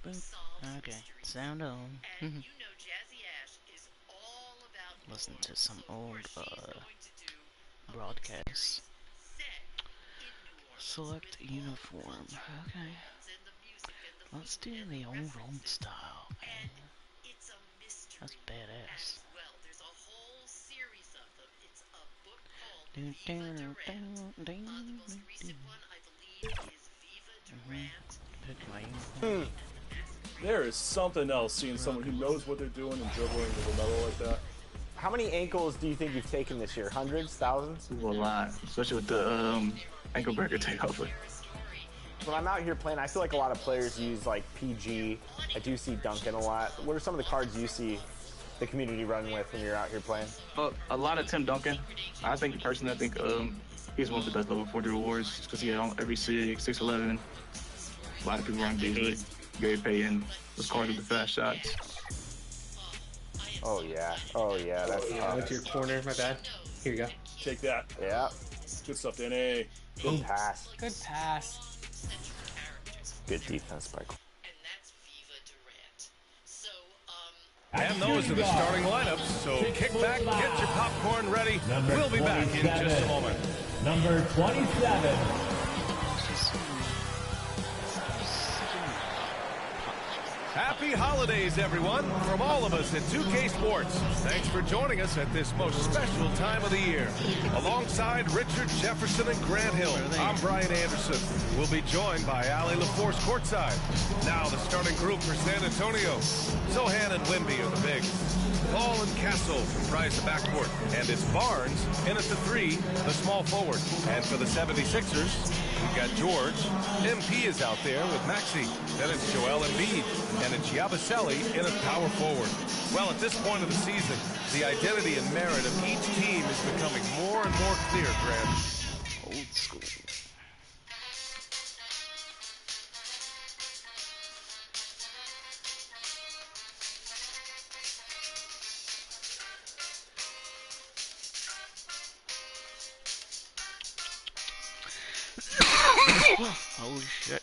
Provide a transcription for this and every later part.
Okay, sound on. Listen to some old broadcasts. Select uniform. Okay. Let's do the old style, man. That's badass. Pick my uniform. There is something else seeing someone who knows what they're doing and dribbling with a medal like that. How many ankles do you think you've taken this year? Hundreds? Thousands? A lot, especially with the ankle breaker takeover. When I'm out here playing, I feel like a lot of players use like PG. I do see Duncan a lot. What are some of the cards you see the community run with when you're out here playing? A lot of Tim Duncan. I think he's one of the best level 40 rewards because he had every 6'11". A lot of people run these. Gary Payton, those cards with the fast shots. Oh yeah, that's I went to your corner, my bad. Here you go. Take that. Yeah. Good stuff, Danny. Good pass. Good pass. Good defense by Cole. And those are the starting lineups, so kick back, get your popcorn ready. We'll be back in just a moment. Number 27. Happy holidays, everyone, from all of us at 2K Sports. Thanks for joining us at this most special time of the year. Alongside Richard Jefferson and Grant Hill, I'm Brian Anderson. We'll be joined by Ali LaForce courtside. Now the starting group for San Antonio. Sohan and Wimby are the bigs. Paul and Castle comprise the backcourt. And it's Barnes in at the 3, the small forward. And for the 76ers, we've got George. MP is out there with Maxey. Then it's Joel Embiid. And it's Yabusele in at power forward. Well, at this point of the season, the identity and merit of each team is becoming more and more clear, Grant. Old school. Holy shit.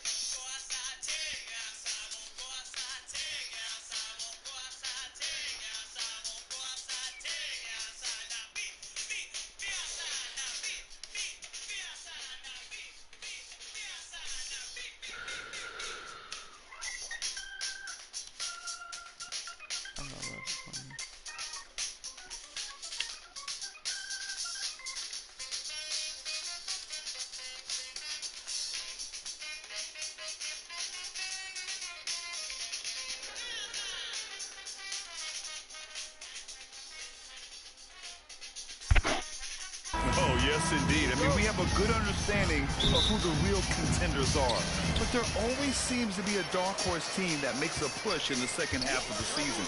Oh, yes, indeed. I mean, we have a good understanding of who the real contenders are. But there always seems to be a dark horse team that makes a push in the second half of the season.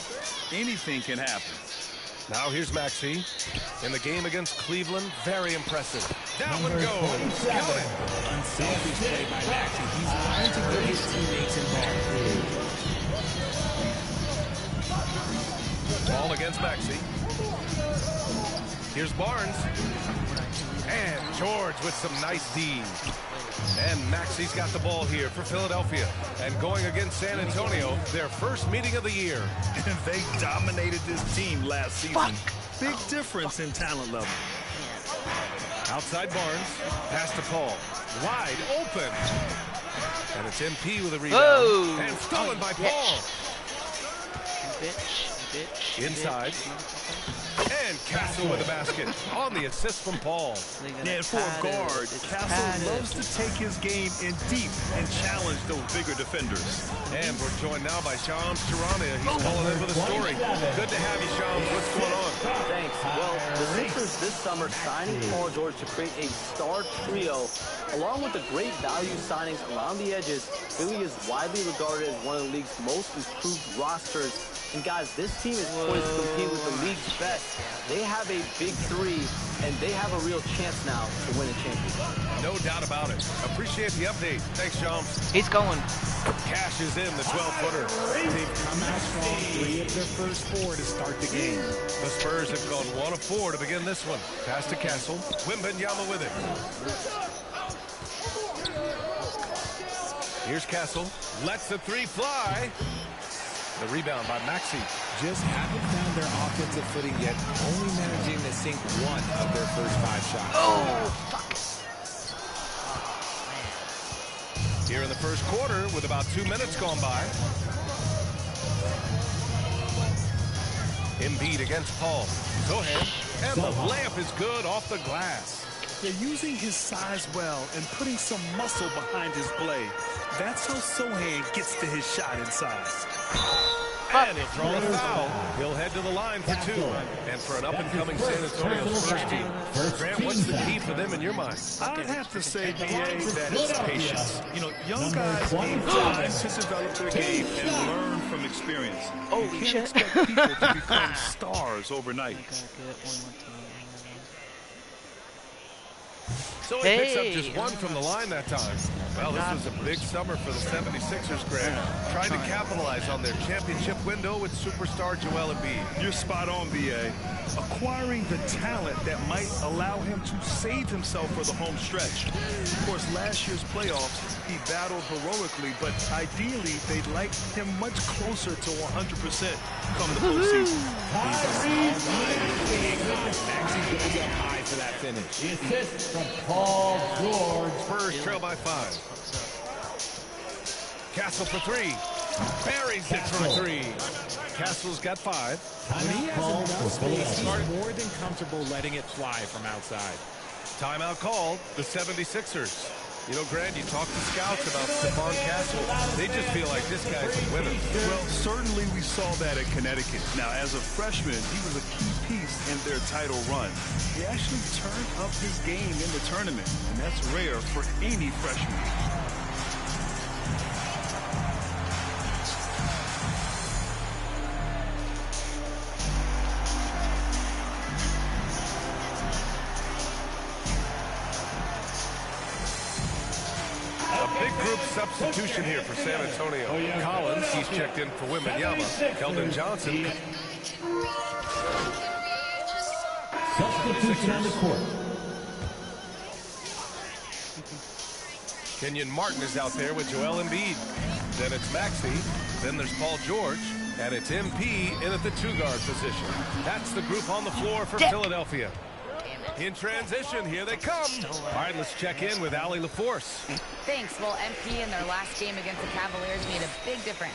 Anything can happen. Now here's Maxey. In the game against Cleveland, very impressive. That one goes. Count it. Unselfish play by Maxey. He's trying to get his teammates involved. Ball against Maxey. Here's Barnes. And George with some nice D. And Maxey's got the ball here for Philadelphia. And going against San Antonio, their first meeting of the year. And they dominated this team last season. Big difference in talent level. Outside Barnes. Pass to Paul. Wide open. And it's MP with a rebound. Whoa. And stolen by Paul. Bitch. Inside. And Castle with the basket on the assist from Paul. And for a guard, Castle loves to take his game in deep and challenge those bigger defenders. And we're joined now by Shams Charania. He's calling in with a story. Good to have you, Shams. What's going on? Thanks. Well, the Sixers this summer signing Paul George to create a star trio, along with the great value signings around the edges. Philly is widely regarded as one of the league's most improved rosters. And guys, this team is poised to compete with the league's best. They have a big 3, and they have a real chance now to win a championship. No doubt about it. Appreciate the update. Thanks, Shams. He's going. Cash is in the 12-footer. They've come out strong, 3 of their first 4 to start the game. The Spurs have gone 1 of 4 to begin this one. Pass to Castle. Wembanyama with it. Here's Castle. Lets the three fly. The rebound by Maxey. Just haven't found their offensive footing yet, only managing to sink one of their first 5 shots. Oh, fuck. Here in the first quarter with about 2 minutes gone by. Embiid against Paul. Sohan. And the layup is good off the glass. They're using his size well and putting some muscle behind his play. That's how Sohan gets to his shot inside. And he'll draw a foul. He'll head to the line for 2. And for an up-and-coming San Antonio first team. Grant, what's the key for them in your mind? I'd have to say, B.A., that it's patience. You know, young guys need time to develop their game and learn from experience. You can't expect people to become stars overnight. So he picks up just 1 from the line that time. Well, this was a big summer for the 76ers, Grant. Trying to capitalize on their championship window with superstar Joel Embiid. You're spot on, B.A. Acquiring the talent that might allow him to save himself for the home stretch. Of course, last year's playoffs, he battled heroically, but ideally, they'd like him much closer to 100% come the postseason. Maxey goes up high for that finish. The assist from Paul George. Spurs trail by 5. Castle for 3. Buries it from 3. Castle's got 5. When he has enough space, he's more than comfortable letting it fly from outside. Timeout called, the 76ers. You know, Grant, you talk to scouts about Stephon Castle. They just feel like this guy's a winner. Well, certainly we saw that at Connecticut. Now, as a freshman, he was a key piece in their title run. He actually turned up his game in the tournament, and that's rare for any freshman. Substitution here for San Antonio. Collins, he's checked in for Wembanyama. Keldon Johnson. Substitution on the court. Kenyon Martin is out there with Joel Embiid. Then it's Maxey. Then there's Paul George. And it's MP in at the 2-guard position. That's the group on the floor for Philadelphia. In transition, here they come. All right, let's check in with Allie LaForce. Thanks. Well, MP in their last game against the Cavaliers made a big difference.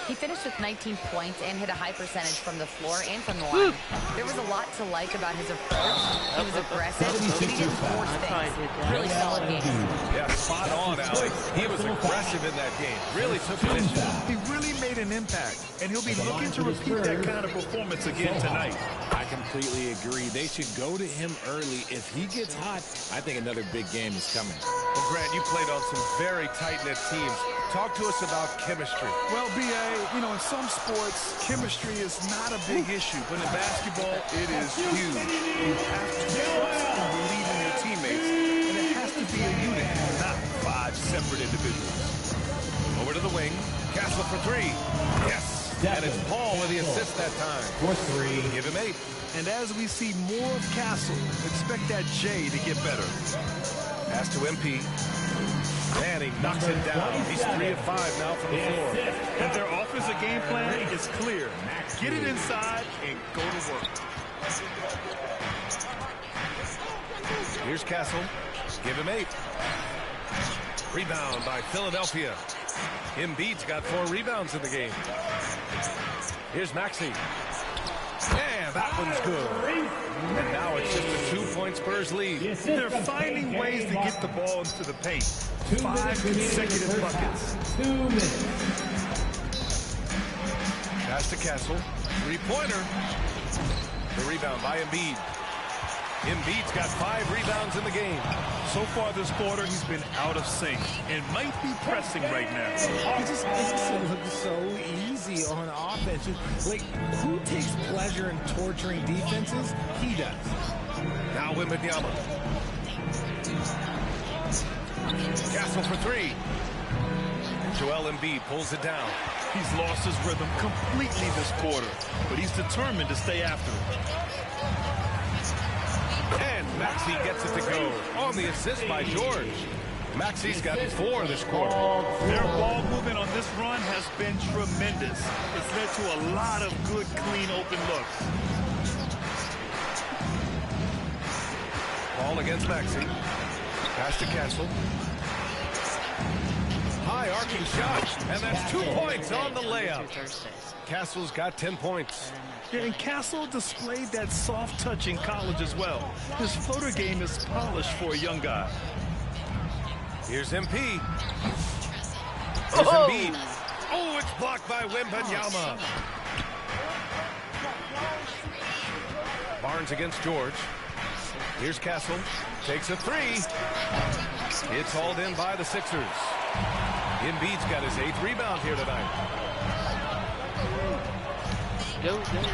He finished with 19 points and hit a high percentage from the floor and from the line. There was a lot to like about his approach. He was aggressive, but he didn't force things. Really solid game. Yeah, spot on, Allie. He was aggressive in that game. Really took initiative. He really made an impact, and he'll be looking to repeat that kind of performance again tonight. I completely agree. They should go to him early. If he gets hot, I think another big game is coming. Well, Grant, you played on some very tight-knit teams. Talk to us about chemistry. Well, B.A., you know, in some sports, chemistry is not a big issue, but in basketball, it is huge. You have to trust and believe in your teammates, and it has to be a unit, not 5 separate individuals. Over to the wing. Castle for 3. Yes. And it's Paul with the assist that time. For 3. Give him 8. And as we see more of Castle, expect that J to get better. Pass to MP. And he knocks it down. He's 3 of 5 now from the floor. And their offensive game plan is clear. Get it inside and go to work. Here's Castle. Give him 8. Rebound by Philadelphia. Embiid's got 4 rebounds in the game. Here's Maxey. And that one's good. And now it's just a 2-point Spurs lead. They're finding ways to get the ball into the paint. 5 consecutive buckets. 2 minutes. Pass to Castle. 3-pointer. The rebound by Embiid. Embiid's got 5 rebounds in the game. So far this quarter, he's been out of sync and might be pressing right now. It just makes it look so easy on offense. Like, who takes pleasure in torturing defenses? He does. Now Wembanyama. Castle for 3. Joel Embiid pulls it down. He's lost his rhythm completely this quarter, but he's determined to stay after it. And Maxey gets it to go on the assist by George. Maxey's got 4 this quarter. Their ball movement on this run has been tremendous. It's led to a lot of good, clean, open looks. Ball against Maxey. Pass to Castle. High arcing shot, and that's 2 points on the layup. Castle's got 10 points. Yeah, and Castle displayed that soft touch in college as well. His floater game is polished for a young guy. Here's MP. Here's Embiid. Oh, it's blocked by Wembanyama. Barnes against George. Here's Castle. Takes a 3. It's hauled in by the Sixers. Embiid's got his 8th rebound here tonight.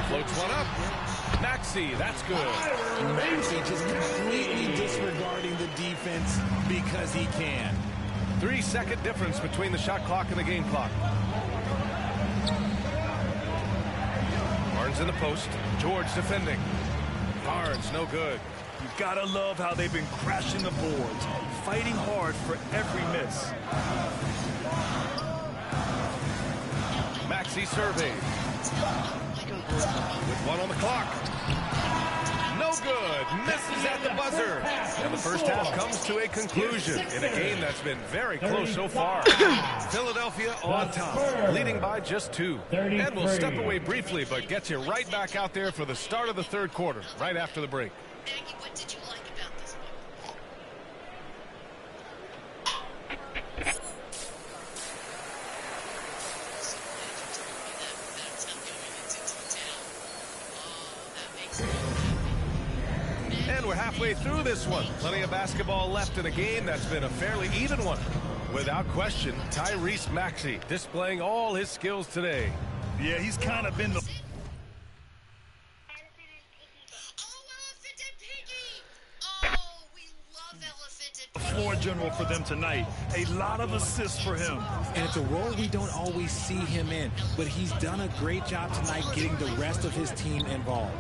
Floats one up. Maxey, that's good. Maxey just completely disregarding the defense because he can. 3-second difference between the shot clock and the game clock. Barnes in the post. George defending. Barnes, no good. You gotta love how they've been crashing the boards, fighting hard for every miss. Maxey surveys. With 1 on the clock. No good. Misses at the buzzer. And the first half comes to a conclusion in a game that's been very close so far. Philadelphia on top, leading by just 2. And we'll step away briefly, but get you right back out there for the start of the third quarter, right after the break. What did you like about this one? And we're halfway through this one. Plenty of basketball left in a game that's been a fairly even one. Without question, Tyrese Maxey displaying all his skills today. Yeah, he's kind of been the... floor general for them tonight. A lot of assists for him. And it's a role we don't always see him in, but he's done a great job tonight getting the rest of his team involved.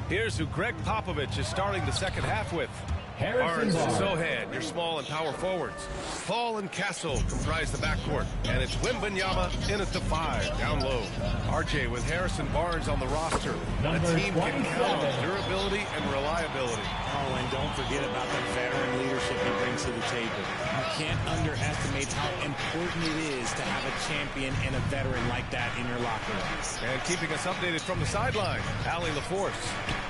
Here's who Greg Popovich is starting the second half with. Barnes and Sohan, your small and power forwards. Paul and Castle comprise the backcourt. And it's Wembanyama in at the 5, down low. RJ with Harrison Barnes on the roster. The team can count on durability and reliability. Oh, and don't forget about the veteran leadership he brings to the table. You can't underestimate how important it is to have a champion and a veteran like that in your locker room. And keeping us updated from the sideline, Allie LaForce.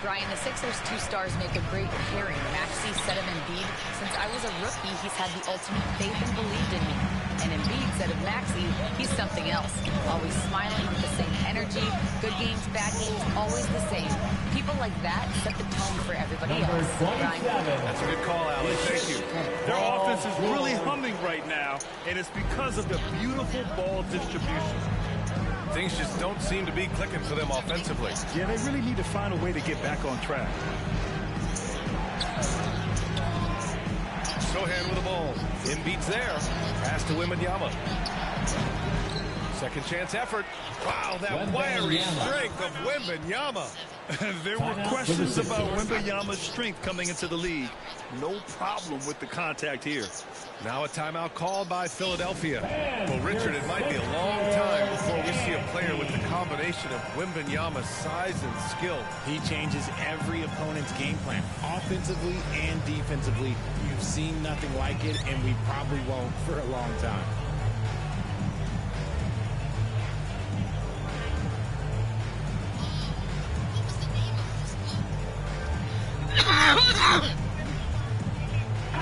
Brian, the Sixers' 2 stars make a great pairing. Maxey said of Embiid, since I was a rookie, he's had the ultimate faith and believed in me. And Embiid said of Maxey, he's something else. Always smiling with the same energy. Good games, bad games, always the same. People like that set the tone for everybody else. Brian. That's a good call, Allie. Thank you. Their offense is really humming right now, and it's because of the beautiful ball distribution. Things just don't seem to be clicking for them offensively. Yeah, they really need to find a way to get back on track. Sohan with the ball. Embiid's there. Pass to Wembanyama. Second chance effort. Wow, that wiry strength of Wembanyama. There were questions about Wembanyama's strength coming into the league. No problem with the contact here. Now a timeout called by Philadelphia. Well, Richard, it might be a long time before we see a player with the combination of Wembanyama's size and skill. He changes every opponent's game plan, offensively and defensively. You've seen nothing like it, and we probably won't for a long time.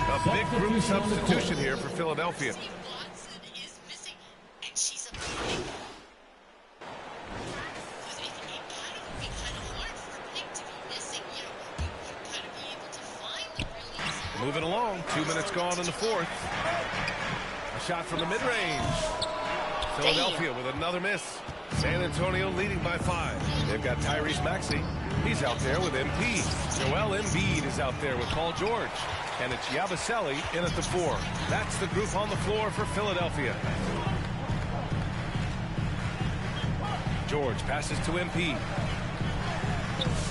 A big group substitution here for Philadelphia. Moving along, 2 minutes gone in the fourth. A shot from the mid-range. Philadelphia with another miss. San Antonio leading by 5. They've got Tyrese Maxey. He's out there with MP. Joel Embiid is out there with Paul George. And it's Yabusele in at the 4. That's the group on the floor for Philadelphia. George passes to MP.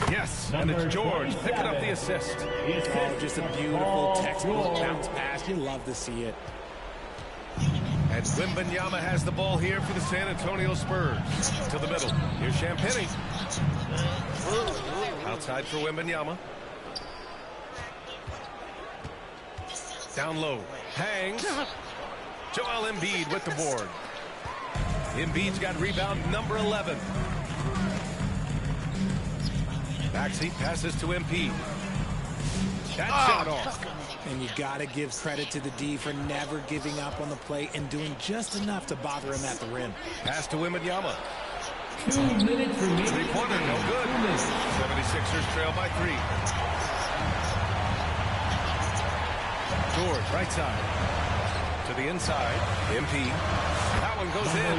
Yes, and it's George picking up the assist. Oh, just a beautiful textbook bounce pass. You love to see it. And Wembanyama has the ball here for the San Antonio Spurs. To the middle. Here's Champagnie. Outside for Wembanyama. Down low. Hangs. Joel Embiid with the board. Embiid's got rebound number 11. Maxey passes to Embiid. That shot off. And you got to give credit to the D for never giving up on the play and doing just enough to bother him at the rim. Pass to Wembanyama. 2 minutes remaining. Three-pointer, no good. 76ers trail by 3. George, right side. To the inside. MP. That one goes in.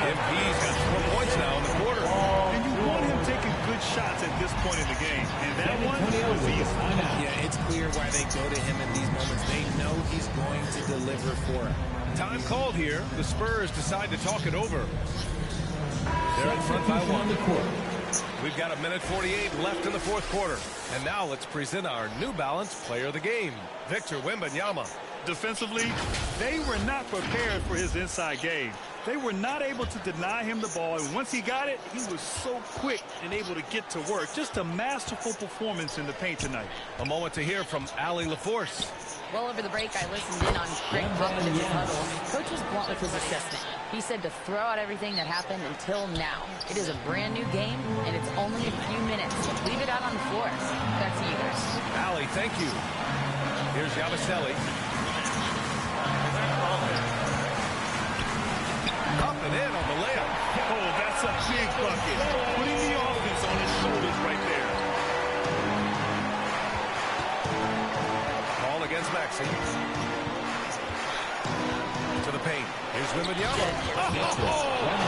MP's got 4 points now in the quarter. And you want him taking good shots at this point in the game. And that one was easy. Yeah, it's clear why they go to him in these moments. They know he's going to deliver for it. Time called here. The Spurs decide to talk it over. They're in front by 1. We've got 1:48 left in the fourth quarter. And now let's present our New Balance Player of the Game, Victor Wembanyama. Defensively, they were not prepared for his inside game. They were not able to deny him the ball, and once he got it, he was so quick and able to get to work. Just a masterful performance in the paint tonight. A moment to hear from Allie LaForce. Well, over the break, I listened in on Greg Popovich's huddle. Coach was blunt with his assistant. He said to throw out everything that happened until now. It is a brand new game, and it's only a few minutes. Leave it out on the floor. Back to you guys. Allie, thank you. Here's Yabusele. Up and in on the layup. Oh, that's a big bucket. Putting the offense on his shoulders right there. Ball against Maxey. To the paint. Here's Wembanyama.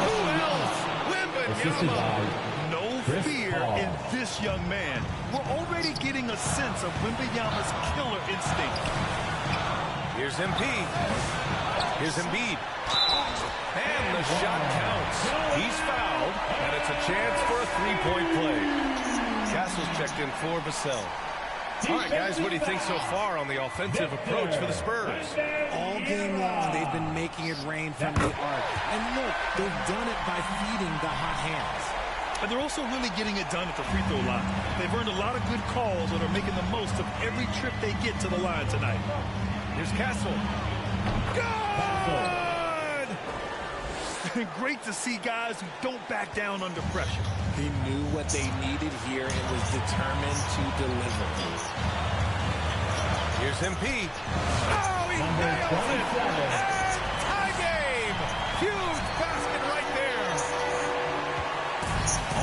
Who else? Wembanyama. No fear in this young man. We're already getting a sense of Wembanyama's killer instinct. Here's MP. Here's Embiid. And the shot counts. He's fouled, and it's a chance for a three-point play. Castle's checked in for Vassell. All right, guys, what do you think so far on the offensive approach for the Spurs? All game long, they've been making it rain from the arc. And look, they've done it by feeding the hot hands. And they're also really getting it done at the free throw line. They've earned a lot of good calls and are making the most of every trip they get to the line tonight. Here's Castle. Good! Great to see guys who don't back down under pressure. He knew what they needed here and was determined to deliver. Here's MP. Oh, he nails it! And tie game! Huge basket right there.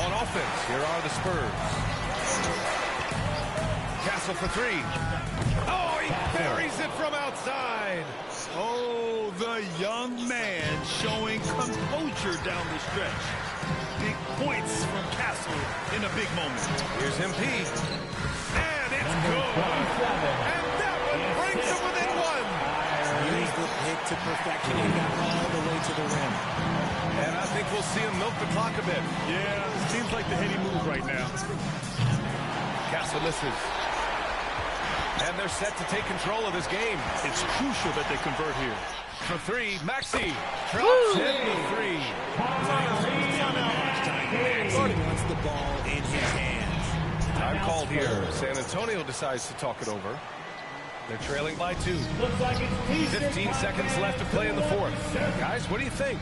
On offense, here are the Spurs. Castle for 3. Oh, he buries it from outside. Oh, the young man showing composure down the stretch. Big points from Castle in a big moment. Here's MP. And it's good. And that one brings him within 1. Used the pick to perfection and got all the way to the rim. And I think we'll see him milk the clock a bit. Yeah, seems like the heady move right now. Castle misses. And they're set to take control of this game. It's crucial that they convert here. For 3, Maxey drops in the 3. Maxey wants the ball in his hands. Time called here. San Antonio decides to talk it over. They're trailing by 2. 15 seconds left to play in the fourth. Guys, what do you think?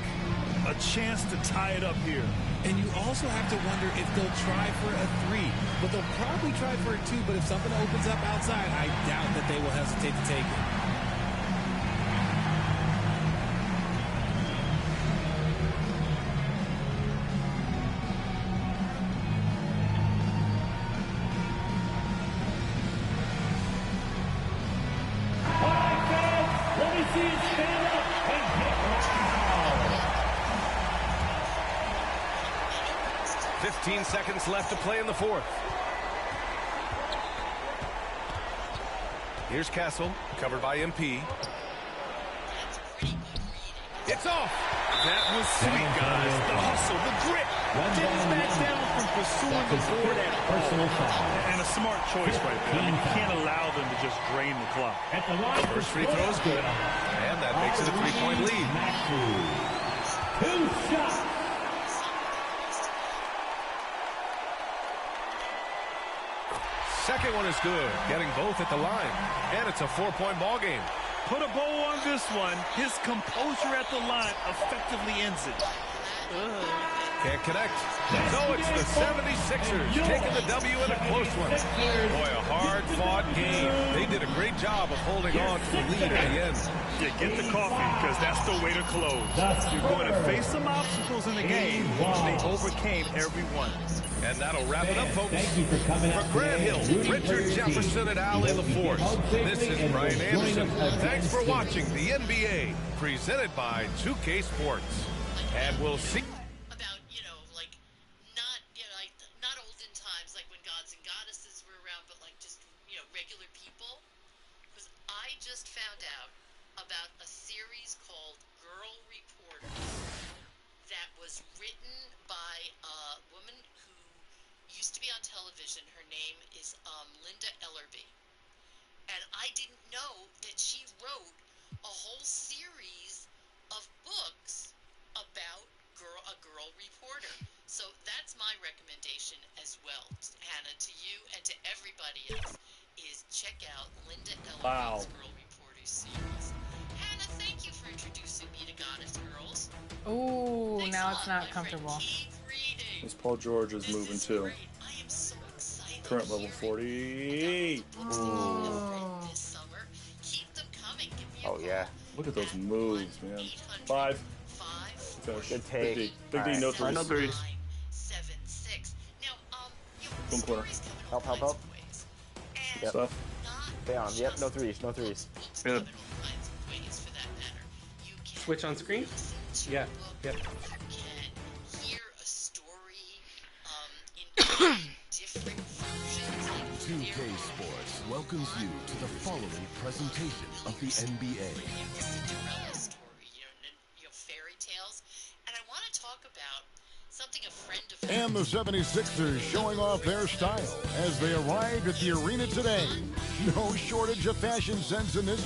A chance to tie it up here. And you also have to wonder if they'll try for a 3. But they'll probably try for a 2. But if something opens up outside, I doubt that they will hesitate to take it. Let me see you stand up and get loud. 15 seconds left to play in the fourth. Here's Castle, covered by MP. It's off. That was sweet, guys. The hustle, the grit. Didn't back down from pursuing the board at all. And a smart choice right there. You can't allow them to just drain the clock. First free throw is good. And that makes it a 3-point lead. 2 shots. Second one is good. Getting both at the line. And it's a 4-point ball game. Put a bow on this one. His composure at the line effectively ends it. Can't connect. No, it's the 76ers taking the W in a close one. Boy, a hard-fought game. They did a great job of holding on to the lead at the end. Yeah, get the coffee, because that's the way to close. You're going to face some obstacles in the game. They overcame every one. And that'll wrap it up, folks. Thank you for coming out. For Grant Hill, Richard Jefferson, and Ali LaForce, this is Brian Anderson. Thanks for watching the NBA, presented by 2K Sports. And we'll see. About, you know, like, not, you know, like, not olden times, like when gods and goddesses were around, but like just, you know, regular people. Because I just found out about a series called Girl Reporters that was written by a woman who used to be on television. Her name is Linda Ellerby. And I didn't know that she wrote a whole series of books about a girl reporter. So that's my recommendation as well, Hannah, to you and to everybody else, is check out Linda Ellerby's Girl Reporters series. Hannah, thank you for introducing me to Goddess Girls. Ooh, now it's not comfortable. This Paul George is moving too. I am so excited. Current level 40. Oh. This summer. Keep them coming. Give me a Oh, yeah. Look at those moves, man. 5. Finish. Good take. Big D, no threes. No threes. 976. Now, Boom corner. Help. Yep. Stuff. Stay on. Yep, no threes. Yeah. Switch on screen? Yeah. Yep. Hear a story in different versions. 2K Sports welcomes you to the following presentation of the NBA. Cinderella story, you know, fairy tales. And I want to talk about something a friend of And the 76ers showing off their style as they arrived at the arena today. No shortage of fashion sense in this.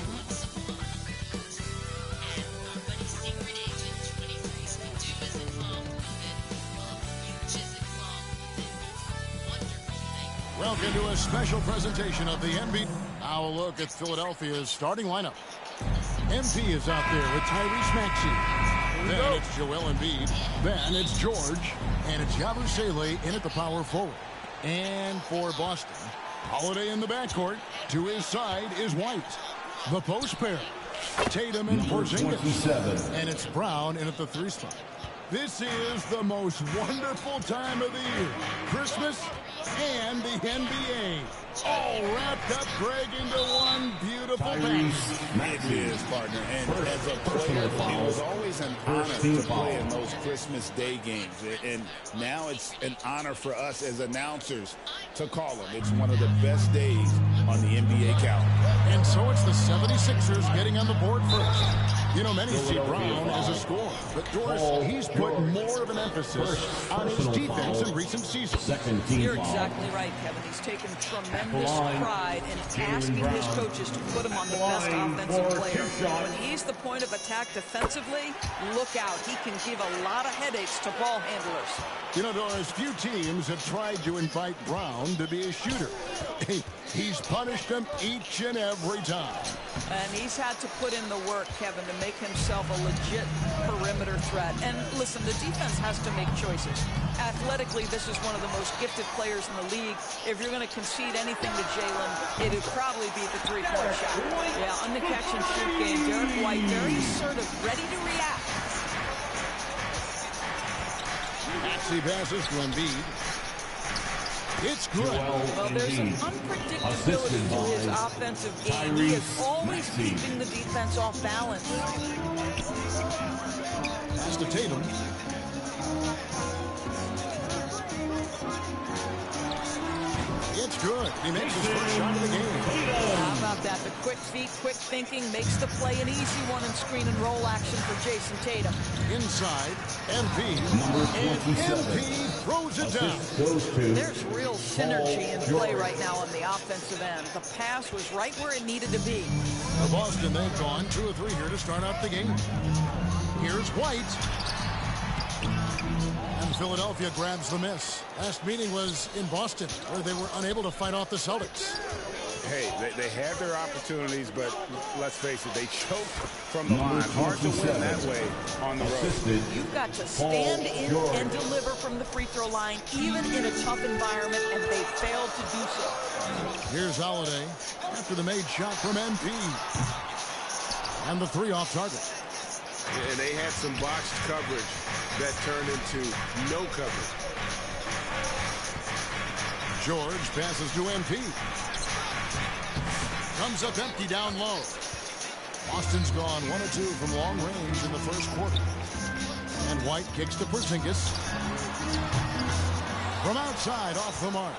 Welcome to a special presentation of the NBA. Now a look at Philadelphia's starting lineup. MP is out there with Tyrese Maxey. Then it's Joel Embiid. Then it's George. And it's Yabusele in at the power forward. And for Boston, Holiday in the backcourt. To his side is White. The post pair, Tatum and Porzingis. And it's Brown in at the 3 spot. This is the most wonderful time of the year. Christmas and the NBA. All wrapped up, Greg, into one beautiful package. It is, partner. And as a player, it was always an honor to play in those Christmas Day games. And now it's an honor for us as announcers to call them. It's one of the best days on the NBA calendar. And so it's the 76ers getting on the board first. You know, many see Brown as a scorer, but Doris, he's put more of an emphasis on his defense in recent seasons. You're exactly right, Kevin. He's taken tremendous pride in asking his coaches to put him on the best offensive player. When he's the point of attack defensively, look out. He can give a lot of headaches to ball handlers. You know, Doris, few teams have tried to invite Brown to be a shooter. He's punished them each and every time. And he's had to put in the work, Kevin, to make himself a legit perimeter threat. And listen, the defense has to make choices. Athletically, this is one of the most gifted players in the league. If you're going to concede anything to Jalen, it would probably be the three-point shot. Yeah, on the catch-and-shoot game, Derek White very assertive, ready to react. Maxey passes to Embiid. It's good. Well, there's an unpredictability to his offensive game. He is always keeping the defense off balance. Pass to Tatum. It's good. He makes his first shot of the game. How about that? The quick quick feet, quick thinking, makes the play an easy one in screen and roll action for Jason Tatum. Inside, MP. And MP throws it down. There's real synergy in play right now on the offensive end. The pass was right where it needed to be. For Boston, they've gone 2 of 3 here to start out the game. Here's White. And Philadelphia grabs the miss. Last meeting was in Boston, where they were unable to fight off the Celtics. Hey, they had their opportunities, but let's face it, they choked from the line. Hard to win that way on the road. You've got to stand in and deliver from the free throw line, even in a tough environment, and they failed to do so. Here's Holiday after the made shot from MP. And the 3 off target. And they had some boxed coverage that turned into no coverage. George passes to MP. Comes up empty down low. Boston's gone 1 of 2 from long range in the first quarter. And White kicks to Porzingis. From outside, off the mark.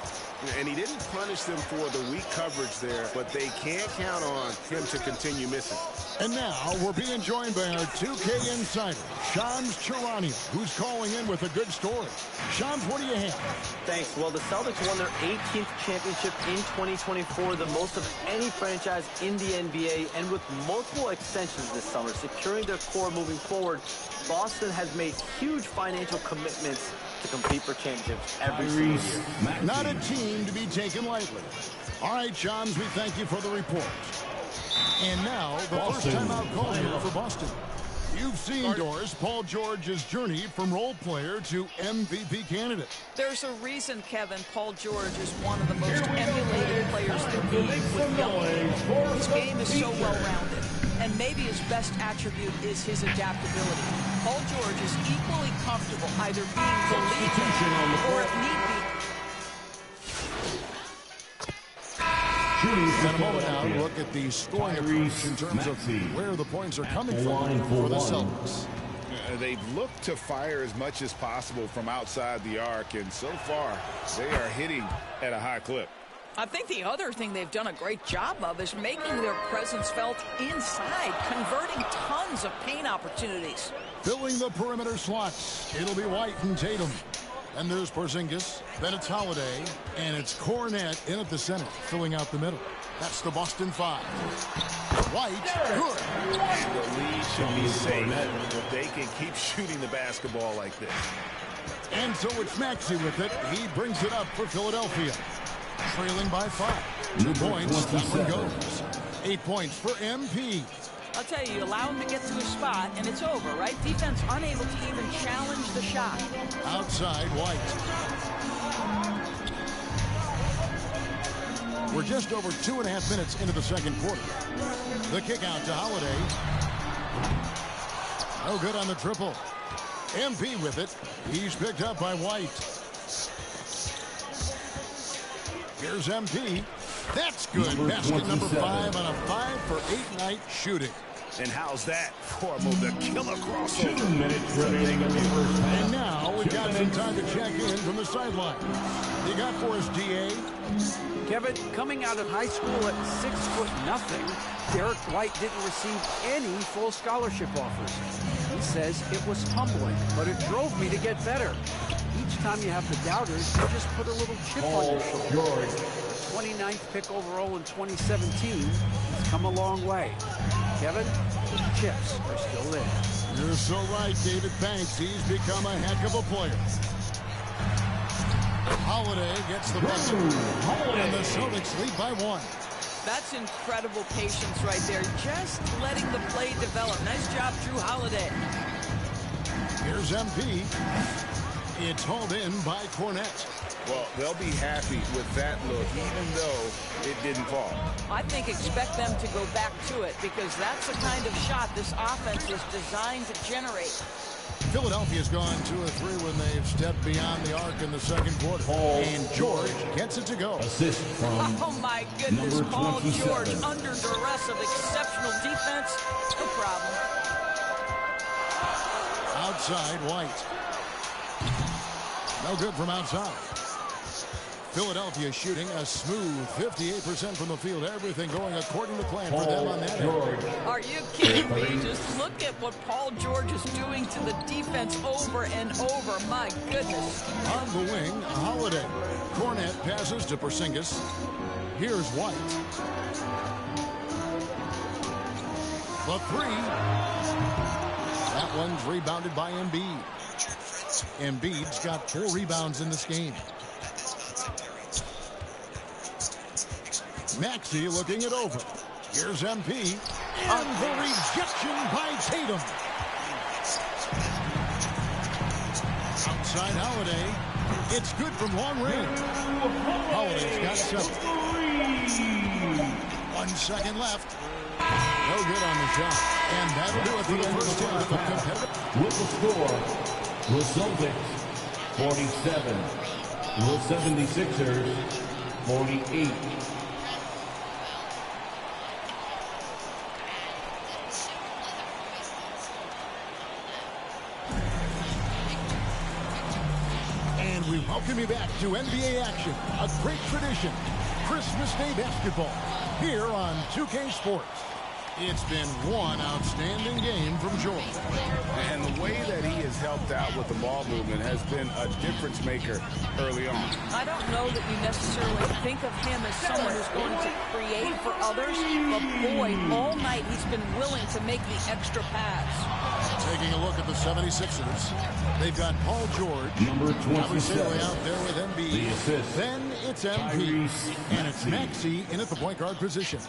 And he didn't punish them for the weak coverage there, but they can't count on him to continue missing. And now we're being joined by our 2K insider, Shams Charania, who's calling in with a good story. Shams, what do you have? Thanks. Well, the Celtics won their 18th championship in 2024, the most of any franchise in the NBA, and with multiple extensions this summer, securing their core moving forward, Boston has made huge financial commitments to compete for championships every single year. Not a team to be taken lightly. All right, Shams, we thank you for the report. And now, the first timeout call here for Boston. You've seen, Doris, Paul George's journey from role player to MVP candidate. There's a reason, Kevin, Paul George is one of the most emulated players in the league with young people. His game is so well-rounded, and maybe his best attribute is his adaptability. Paul George is equally comfortable either being the lead or, if need be, In a moment now, look at the scoring approach in terms of where the points are coming from for the Celtics. They've looked to fire as much as possible from outside the arc, and so far, they are hitting at a high clip. I think the other thing they've done a great job of is making their presence felt inside, converting tons of paint opportunities. Filling the perimeter slots, it'll be White and Tatum. And there's Porzingis, then it's Holiday, and it's Cornette in at the center, filling out the middle. That's the Boston 5. White, good. The lead should be safe, but they can keep shooting the basketball like this. And so it's Maxey with it. He brings it up for Philadelphia. Trailing by 5. 2 points, that one goes. 8 points for MP. I'll tell you, allow him to get to his spot, and it's over, right? Defense unable to even challenge the shot. Outside, White. We're just over 2.5 minutes into the second quarter. The kick out to Holiday. No good on the triple. MP with it. He's picked up by White. Here's MP. That's good. Basket number 5 on a 5 for 8 night shooting. And how's that for a move? The killer crossover. 2 minutes remaining in the first half. And now we've got some time to check in from the sideline. You got for us, DA? Kevin, coming out of high school at 6'0", Derek White didn't receive any full scholarship offers. He says it was humbling, but it drove me to get better. Each time you have the doubters, you just put a little chip on your shoulder. 29th pick overall in 2017. He's come a long way. Kevin, the chips are still there. You're so right, David Banks. He's become a heck of a player. Holiday gets the bucket. And the Celtics lead by 1. That's incredible patience right there. Just letting the play develop. Nice job, Drew Holiday. Here's MP. It's hauled in by Cornette. Well, they'll be happy with that look, even though it didn't fall. I think expect them to go back to it because that's the kind of shot this offense is designed to generate. Philadelphia's gone 2 of 3 when they've stepped beyond the arc in the second quarter. And George gets it to go. Assist from oh my goodness, Paul George under duress of exceptional defense. No problem. Outside, White. No good from outside. Philadelphia shooting a smooth 58% from the field. Everything going according to plan for them on that end. Are you kidding me? Just look at what Paul George is doing to the defense over and over. My goodness. On the wing, Holiday. Cornet passes to Porzingis. Here's White. The three. That one's rebounded by Embiid. Embiid's got 4 rebounds in this game. Maxey looking it over. Here's MP. And the rejection by Tatum. Outside Holiday. It's good from long range. Holiday's got 7. 1 second left. No good on the shot. And that'll do it for the first half of competitive. With the score, the Celtics 47, the 76ers 48. And we welcome you back to NBA action, a great tradition. Christmas Day basketball here on 2K Sports. It's been one outstanding game from George. And the way that he has helped out with the ball movement has been a difference maker early on. I don't know that you necessarily think of him as someone who's going to create for others, but boy, all night he's been willing to make the extra pass. Taking a look at the 76ers, they've got Paul George, number 27, out there with Embiid. The assist. Then it's MP, and it's Maxey in at the point guard position.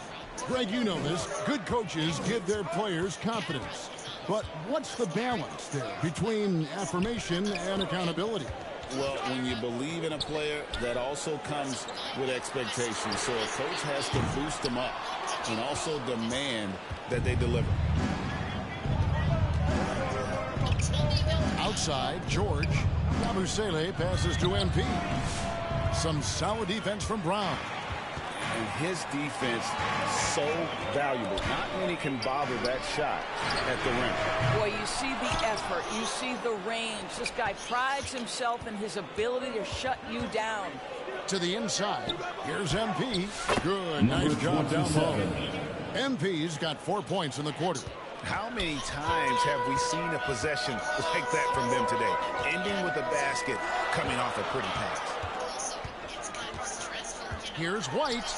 Greg, you know this. Good coaches give their players confidence. But what's the balance there between affirmation and accountability? Well, when you believe in a player, that also comes with expectations. So a coach has to boost them up and also demand that they deliver. Outside, George. Yabusele passes to MP. Some solid defense from Brown. And his defense so valuable. Not many can bother that shot at the rim. Boy, you see the effort. You see the range. This guy prides himself in his ability to shut you down. To the inside. Here's MP. Good. Nice job down low. MP's got 4 points in the quarter. How many times have we seen a possession like that from them today? Ending with a basket, coming off a pretty pass. Here's White.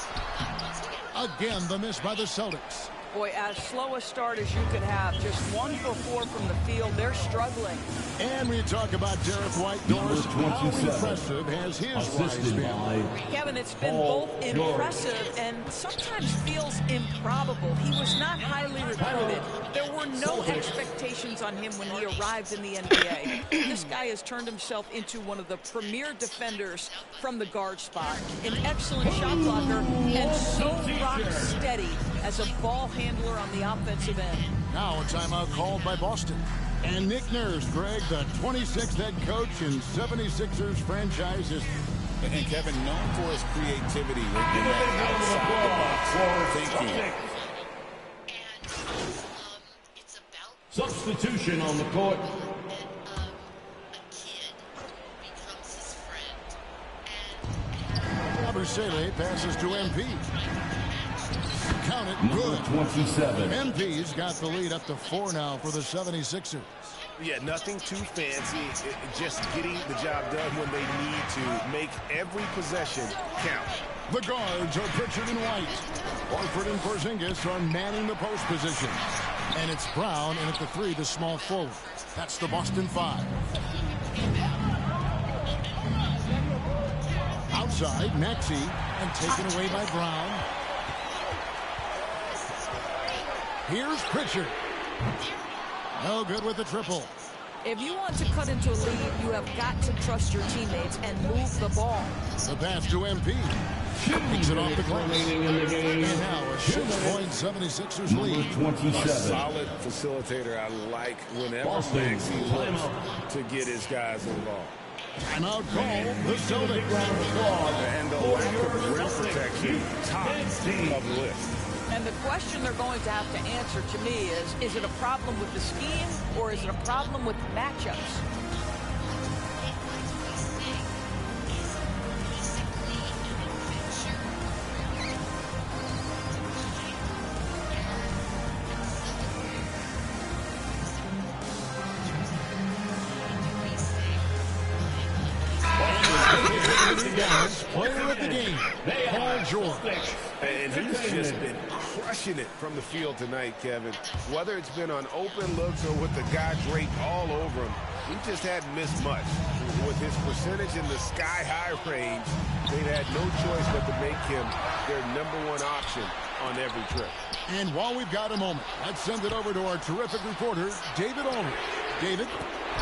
Again, the miss by the Celtics. Boy, as slow a start as you could have. Just 1 for 4 from the field. They're struggling. And we talk about Derek White. Doris, how impressive has his rise been? Kevin, it's been both impressive and sometimes feels improbable. He was not highly recruited. There were no expectations on him when he arrived in the NBA. This guy has turned himself into one of the premier defenders from the guard spot. An excellent shot blocker and so rock steady as a ball handler on the offensive end. Now a timeout called by Boston. And Nick Nurse, Greg, the 26th head coach in 76ers franchise history. And Kevin, known for his creativity with outside the box thinking. Substitution on the court. Yabusele passes to MP. Count it, good. 27. MP's got the lead up to 4 now for the 76ers. Yeah, nothing too fancy. Just getting the job done when they need to. Make every possession count. The guards are Pritchard and White. Horford and Porzingis are manning the post position. And it's Brown in at the 3, the small forward. That's the Boston 5. Outside, Maxey, and taken away by Brown. Here's Pritchard. No good with the triple. If you want to cut into a lead, you have got to trust your teammates and move the ball. The pass to MP. Takes it off the glass. And now a 6-point 76ers lead. A solid facilitator. I like whenever Maxey looks to get his guys involved. Timeout call. The Celtics. And the lack of rim protection, top of the list. And the question they're going to have to answer to me is it a problem with the scheme or is it a problem with matchups? Dallas player of the game, Paul George. And he's just been crushing it from the field tonight, Kevin. Whether it's been on open looks or with the guy draped all over him, he just hadn't missed much. With his percentage in the sky-high range, they've had no choice but to make him their #1 option on every trip. And while we've got a moment, let's send it over to our terrific reporter, David Ulrich. David?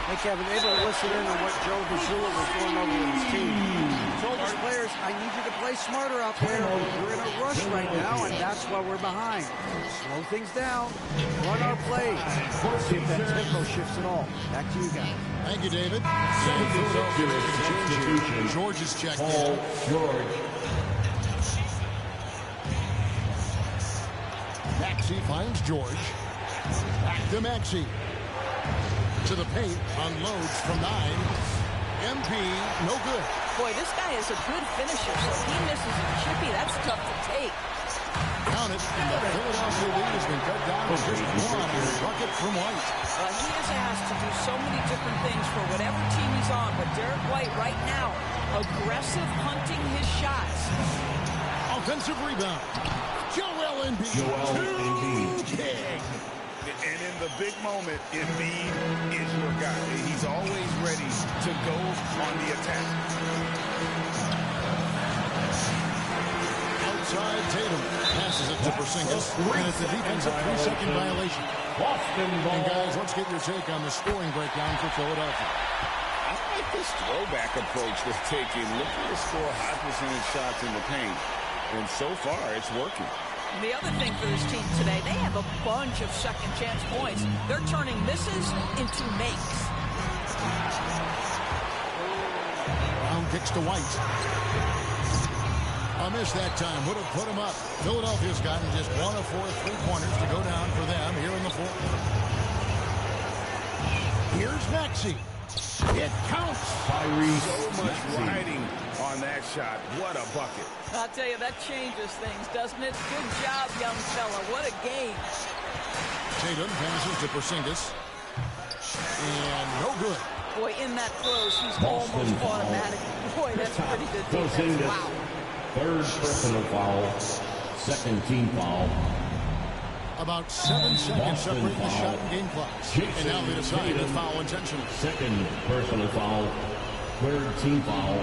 Hey, Kevin, able to listen in on what Joe Mazzulla was going over with his team. He told his players, I need you to play smarter out there. We're in a rush right now, and that's why we're behind. Slow things down, run our plays. See if that tempo shifts at all. Back to you guys. Thank you, David. George is checked in. Maxey finds George. Back to Maxey. To the paint, unloads from 9. MP, no good. Boy, this guy is a good finisher, so if he misses a chippy, that's tough to take. Count it, and the Philadelphia lead has been cut down to just one bucket from White. He is asked to do so many different things for whatever team he's on, but Derek White right now, aggressive hunting his shots. Offensive rebound. Joel Embiid. Too big. And in the big moment, Embiid is your guy. He's always ready to go on the attack. Outside Tatum. Passes it to Porzingis. And it's a defensive 3-second violation. And guys, let's get your take on the scoring breakdown for Philadelphia. I like this throwback approach they're taking. Looking to score high percentage shots in the paint. And so far, it's working. The other thing for this team today, they have a bunch of second chance points. They're turning misses into makes. Brown kicks to White. A miss that time would have put him up. Philadelphia's gotten just 1 of 4 3-pointers to go down for them here in the fourth. Here's Maxey. It counts. So much riding on that shot. What a bucket. I'll tell you, that changes things, doesn't it? Good job, young fella. What a game. Tatum passes to Porzingis. And no good. Boy, in that close, he's almost automatic. Boy, that's pretty good defense. Wow. Third personal foul. Second team foul. About 7 seconds separate the shot and game clocks. And now they decide to foul intentionally. Second personal foul. Third team foul.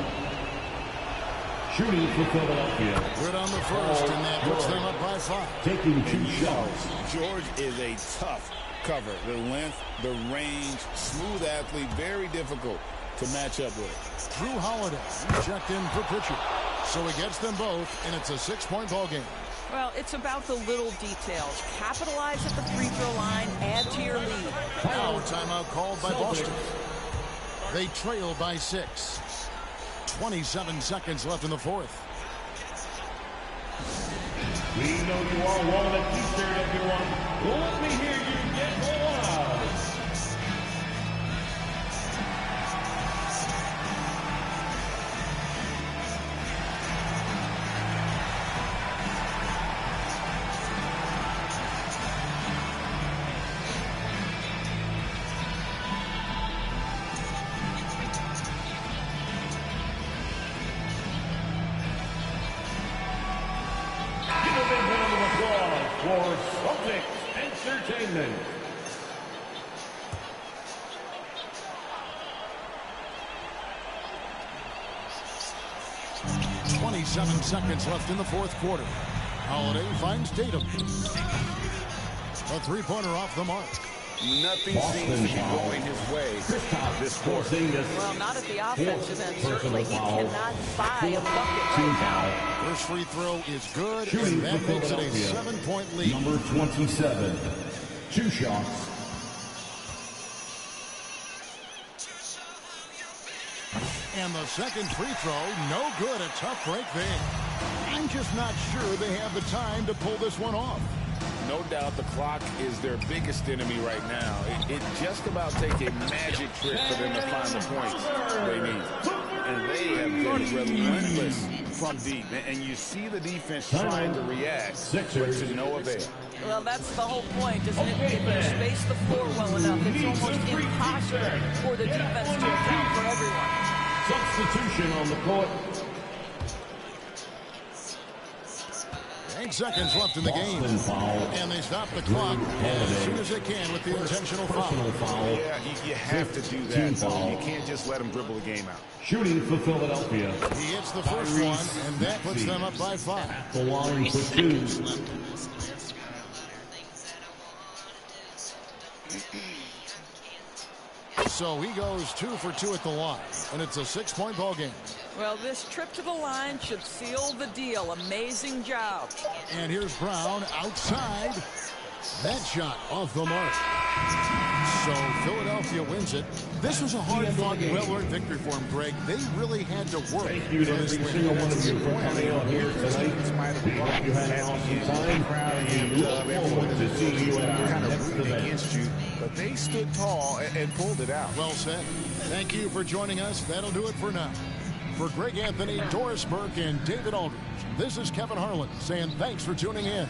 Shooting for Philadelphia. Good on the first, and that puts them up by 5. Taking 2 shots. George is a tough cover. The length, the range, smooth athlete, very difficult to match up with. Drew Holiday checked in for Pritchard. So he gets them both, and it's a 6-point ball game. Well, it's about the little details. Capitalize at the free throw line, add to your lead. Now a timeout called by Boston. They trail by 6. 27 seconds left in the fourth. We know you all want a t-shirt, everyone. Well, let me hear you get loud. For Celtics Entertainment. .27 seconds left in the fourth quarter. Holiday finds Tatum. A 3-pointer off the mark. Nothing seems to be going his way this quarter. Well, not at the offensive end. Certainly he cannot buy a bucket right now. First free throw is good, and that makes it a 7-point lead. Number 27. 2 shots. And the second free throw, no good. A tough break there. I'm just not sure they have the time to pull this one off. No doubt the clock is their biggest enemy right now. It just about takes a magic trick for them to find the points they need. And they have been relentless from deep. And you see the defense trying to react, but to no avail. Well, that's the whole point, isn't it? If you space the floor well enough, it's almost impossible for the defense to account for everyone. Substitution on the court. seconds left in the game. And they stop the clock as soon as they can with the intentional foul. Yeah, you have to do that, though. You can't just let them dribble the game out. Shooting for Philadelphia. He hits the first one, and that puts them up by 5. At the line for 2. So he goes 2 for 2 at the line, and it's a 6-point ball game. Well, this trip to the line should seal the deal. Amazing job. And here's Brown outside. That shot off the mark. So Philadelphia wins it. This was a hard-fought, well-earned victory for them, Greg. They really had to work. Thank you to every single one of you for coming out here tonight. Hope you had an awesome time. And we look forward to seeing you at our next event. But they stood tall and pulled it out. Well said. Thank you for joining us. That'll do it for now. For Greg Anthony, Doris Burke, and David Aldridge, this is Kevin Harlan saying thanks for tuning in.